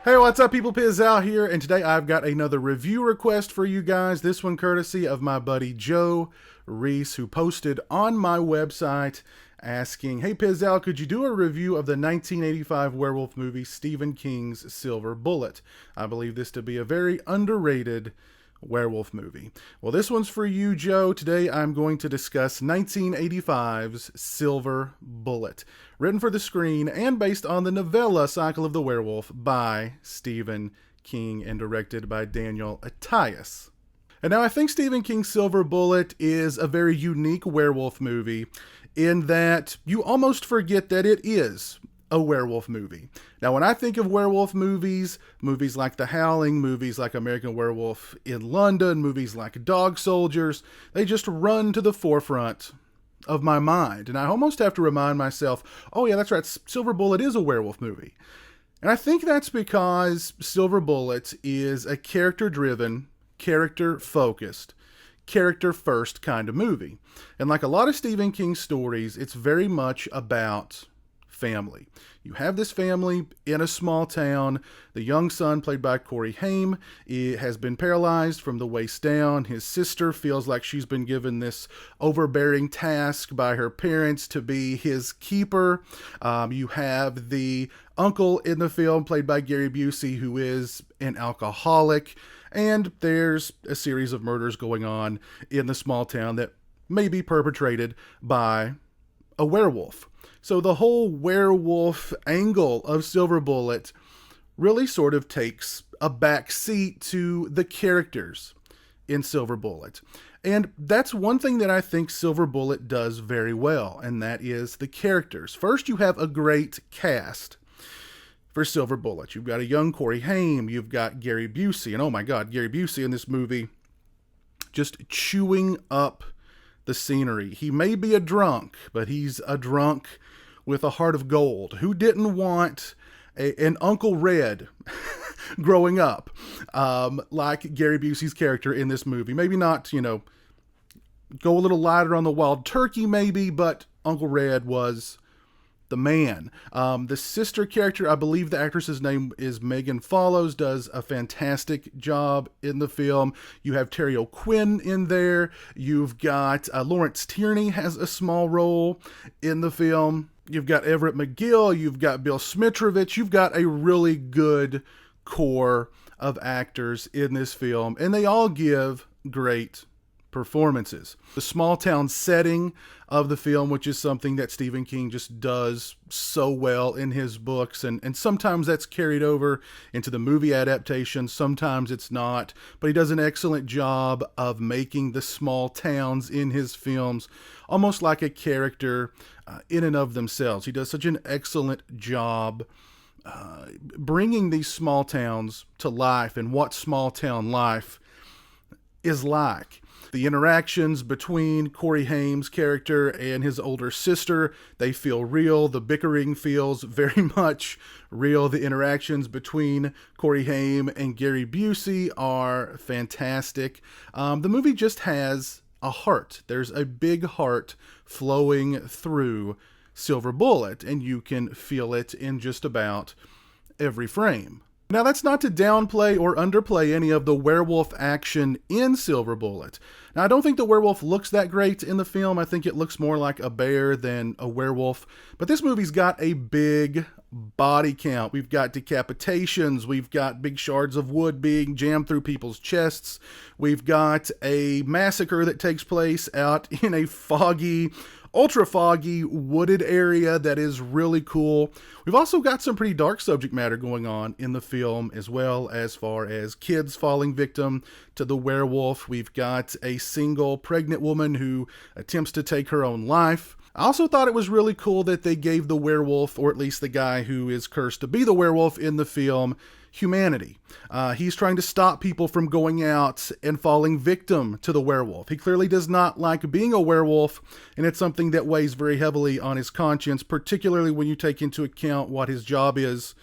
Hey, what's up, people? Pizzal here, and today I've got another review request for you guys. This one courtesy of my buddy Joe Reese, who posted on my website asking, "Hey Pizzal, could you do a review of the 1985 werewolf movie Stephen King's Silver Bullet? I believe this to be a very underrated werewolf movie." Well, this one's for you, Joe. Today I'm going to discuss 1985's Silver Bullet, written for the screen and based on the novella Cycle of the Werewolf by Stephen King and directed by Daniel Attias. And now I think Stephen King's Silver Bullet is a very unique werewolf movie in that you almost forget that it is a werewolf movie. Now, when I think of werewolf movies, movies like The Howling, movies like American Werewolf in London, movies like Dog Soldiers, they just run to the forefront of my mind. And I almost have to remind myself, oh yeah, that's right, Silver Bullet is a werewolf movie. And I think that's because Silver Bullet is a character-driven, character-focused, character-first kind of movie. And like a lot of Stephen King stories, it's very much about family. You have this family in a small town. The young son, played by Corey Haim, has been paralyzed from the waist down. His sister feels like she's been given this overbearing task by her parents to be his keeper. You have the uncle in the film, played by Gary Busey, who is an alcoholic. And there's a series of murders going on in the small town that may be perpetrated by a werewolf. So the whole werewolf angle of Silver Bullet really sort of takes a back seat to the characters in Silver Bullet. And that's one thing that I think Silver Bullet does very well, and that is the characters. First, you have a great cast for Silver Bullet. You've got a young Corey Haim, you've got Gary Busey, and oh my god, Gary Busey in this movie just chewing up the scenery. He may be a drunk, but he's a drunk with a heart of gold. Who didn't want an Uncle Red growing up like Gary Busey's character in this movie? Maybe not, go a little lighter on the wild turkey maybe, but Uncle Red was the man. The sister character, I believe the actress's name is Megan Follows, does a fantastic job in the film. You have Terry O'Quinn in there. You've got Lawrence Tierney has a small role in the film. You've got Everett McGill. You've got Bill Smitrovich. You've got a really good core of actors in this film, and they all give great performances. The small town setting of the film, which is something that Stephen King just does so well in his books, and sometimes that's carried over into the movie adaptation, sometimes it's not, but he does an excellent job of making the small towns in his films almost like a character in and of themselves. He does such an excellent job bringing these small towns to life and what small town life is like. The interactions between Corey Haim's character and his older sister, they feel real. The bickering feels very much real. The interactions between Corey Haim and Gary Busey are fantastic. The movie just has a heart. There's a big heart flowing through Silver Bullet, and you can feel it in just about every frame. Now, that's not to downplay or underplay any of the werewolf action in Silver Bullet. Now, I don't think the werewolf looks that great in the film. I think it looks more like a bear than a werewolf. But this movie's got a big body count. We've got decapitations. We've got big shards of wood being jammed through people's chests. We've got a massacre that takes place out in a foggy, ultra foggy, wooded area that is really cool. We've also got some pretty dark subject matter going on in the film, as well as far as kids falling victim to the werewolf. We've got a single pregnant woman who attempts to take her own life. I also thought it was really cool that they gave the werewolf, or at least the guy who is cursed to be the werewolf in the film, humanity. He's trying to stop people from going out and falling victim to the werewolf. He clearly does not like being a werewolf, and it's something that weighs very heavily on his conscience, particularly when you take into account what his job is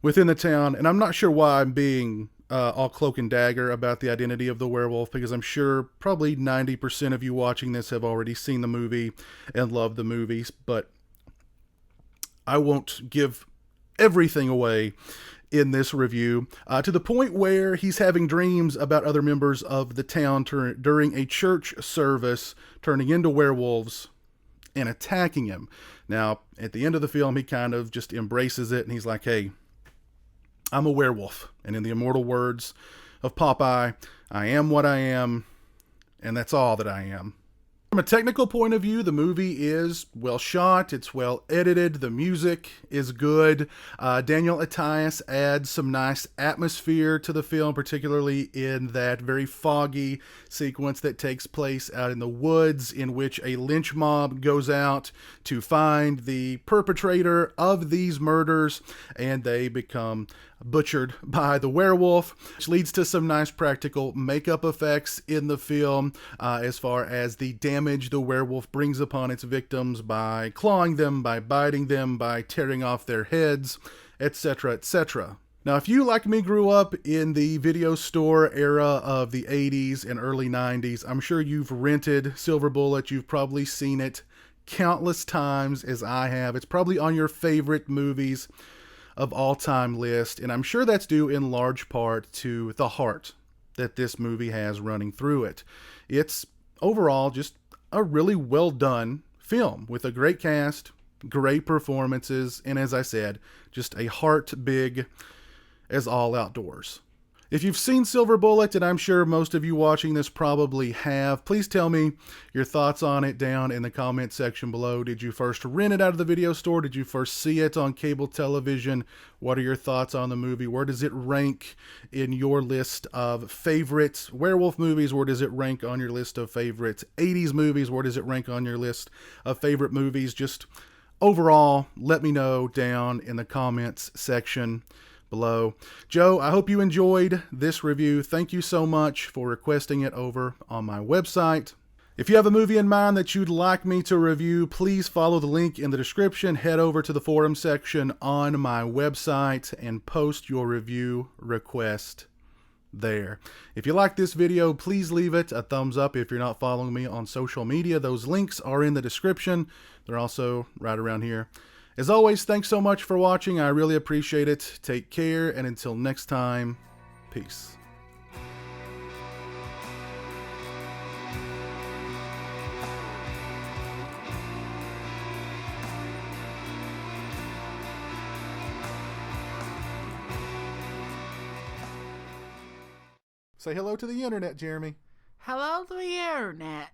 within the town. And I'm not sure why I'm being all cloak and dagger about the identity of the werewolf, because I'm sure probably 90% of you watching this have already seen the movie and love the movies, but I won't give everything away in this review, to the point where he's having dreams about other members of the town during a church service turning into werewolves and attacking him. Now, at the end of the film, he kind of just embraces it, and he's like, hey, I'm a werewolf. And in the immortal words of Popeye, I am what I am, and that's all that I am. From a technical point of view, the movie is well shot, it's well edited, the music is good. Daniel Attias adds some nice atmosphere to the film, particularly in that very foggy sequence that takes place out in the woods, in which a lynch mob goes out to find the perpetrator of these murders, and they become butchered by the werewolf, which leads to some nice practical makeup effects in the film, as far as the damage the werewolf brings upon its victims by clawing them, by biting them, by tearing off their heads, etc., etc. Now, if you, like me, grew up in the video store era of the 80s and early 90s, I'm sure you've rented Silver Bullet. You've probably seen it countless times, as I have. It's probably on your favorite movies of all-time list, and I'm sure that's due in large part to the heart that this movie has running through it. It's overall just a really well done film with a great cast, great performances, and as I said, just a heart big as all outdoors. If you've seen Silver Bullet, and I'm sure most of you watching this probably have, please tell me your thoughts on it down in the comment section below. Did you first rent it out of the video store? Did you first see it on cable television? What are your thoughts on the movie? Where does it rank in your list of favorite werewolf movies? Where does it rank on your list of favorite 80s movies? Where does it rank on your list of favorite movies? Just overall, let me know down in the comments section below. Joe, I hope you enjoyed this review. Thank you so much for requesting it over on my website. If you have a movie in mind that you'd like me to review, please follow the link in the description. Head over to the forum section on my website and post your review request there. If you like this video, please leave it a thumbs up. If you're not following me on social media, those links are in the description. They're also right around here. As always, thanks so much for watching. I really appreciate it. Take care, and until next time, peace. Say hello to the internet, Jeremy. Hello to the internet.